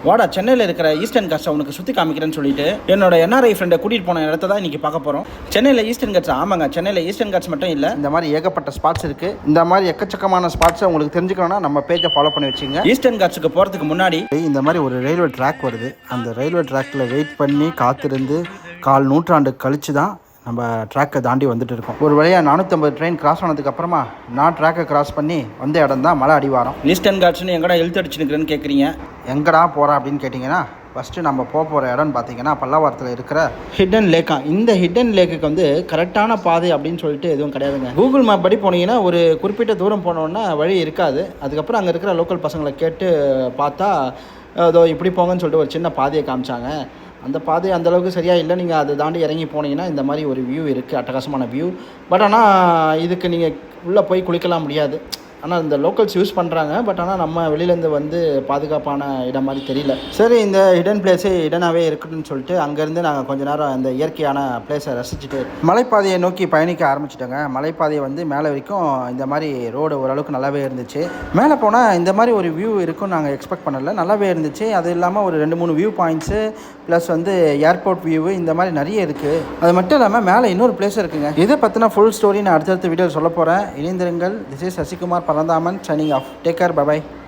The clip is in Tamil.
வாடா சென்னையில் இருக்கிற ஈஸ்டர்ன் காட்ஸை உனக்கு சுற்றி காமிக்கிறேன்னு சொல்லிட்டு என்னோட NRI ஃப்ரெண்டை கூட்டிகிட்டு போன இடத்த தான் இன்றைக்கி பார்க்க போகிறோம். சென்னையில் ஈஸ்டர்ன் காட்ஸ், ஆமாங்க, சென்னையில் ஈஸ்டர்ன் காட்ஸ் மட்டும் இல்லை, இந்த மாதிரி ஏகப்பட்ட ஸ்பாட்ஸ் இருக்குது. இந்த மாதிரி எக்கச்சக்கமான ஸ்பாட்ஸை உங்களுக்கு தெரிஞ்சுக்கணும்னா நம்ம பேஜை ஃபாலோ பண்ணி வச்சுங்க. ஈஸ்டர்ன் காட்ஸுக்கு போகிறதுக்கு முன்னாடி இந்த மாதிரி ஒரு ரயில்வே ட்ராக் வருது. அந்த ரயில்வே ட்ராக்கில் வெயிட் பண்ணி காத்திருந்து 1/4 நூற்றாண்டு கழிச்சு தான் நம்ம ட்ராக்கை தாண்டி வந்துட்டு இருக்கோம். ஒரு வழியாக 450 ட்ரெயின் கிராஸ் ஆனதுக்கு அப்புறமா நான் ட்ராக்கை கிராஸ் பண்ணி வந்த இடம் தான் மலை அடிவாரம். ஈஸ்டர்ன் காட்ஸ்னு எங்கடா இழுத்து அடிச்சுருக்கிறேன்னு கேட்குறீங்க. எங்கடா போகிறா அப்படின்னு கேட்டிங்கன்னா, ஃபஸ்ட்டு நம்ம போகிற இடம்னு பார்த்தீங்கன்னா பல்லாவரத்தில் இருக்கிற ஹிடன் லேக்கா. இந்த ஹிடன் லேக்குக்கு வந்து கரெக்டான பாதை அப்படின்னு சொல்லிட்டு எதுவும் கிடையாதுங்க. கூகுள் மேப் படி போனீங்கன்னா ஒரு குறிப்பிட்ட தூரம் போனோன்னா வழி இருக்காது. அதுக்கப்புறம் அங்கே இருக்கிற லோக்கல் பசங்களை கேட்டு பார்த்தா அதோ இப்படி போங்கன்னு சொல்லிட்டு ஒரு சின்ன பாதையை காமிச்சாங்க. அந்த பாதை அந்தளவுக்கு சரியாக இல்லை. நீங்கள் அதை தாண்டி இறங்கி போனீங்கன்னா இந்த மாதிரி ஒரு வியூ இருக்குது, அட்டகாசமான வியூ. பட் ஆனால் இதுக்கு நீங்கள் உள்ளே போய் குளிக்கலாம் முடியாது. ஆனால் இந்த லோக்கல்ஸ் யூஸ் பண்ணுறாங்க. பட் ஆனால் நம்ம வெளியிலேருந்து வந்து பாதுகாப்பான இடம் மாதிரி தெரியல. சரி, இந்த ஹிடன் பிளேஸே ஹிடனாகவே இருக்குதுன்னு சொல்லிட்டு அங்கேருந்து நாங்கள் கொஞ்சம் நேரம் அந்த இயற்கையான பிளேஸை ரசிச்சுட்டு மலைப்பாதையை நோக்கி பயணிக்க ஆரம்பிச்சிட்டோங்க. மலைப்பாதையை வந்து மேலே வரைக்கும் இந்த மாதிரி ரோடு ஓரளவுக்கு நல்லாவே இருந்துச்சு. மேலே போனால் இந்த மாதிரி ஒரு வியூ இருக்குன்னு நாங்கள் எக்ஸ்பெக்ட் பண்ணல. நல்லாவே இருந்துச்சு. அது இல்லாமல் ஒரு 2-3 வியூ பாயிண்ட்ஸு ப்ளஸ் வந்து ஏர்போர்ட் வியூ இந்த மாதிரி நிறைய இருக்குது. அது மட்டும் இல்லாமல் மேலே இன்னொரு பிளேஸ் இருக்குங்க. இதை பற்றின ஃபுல் ஸ்டோரி நான் அடுத்தடுத்த வீடியோ சொல்ல போகிறேன். இணைந்திருங்கள். This is Sasikumar Paranthaman signing off. Take care. Bye bye.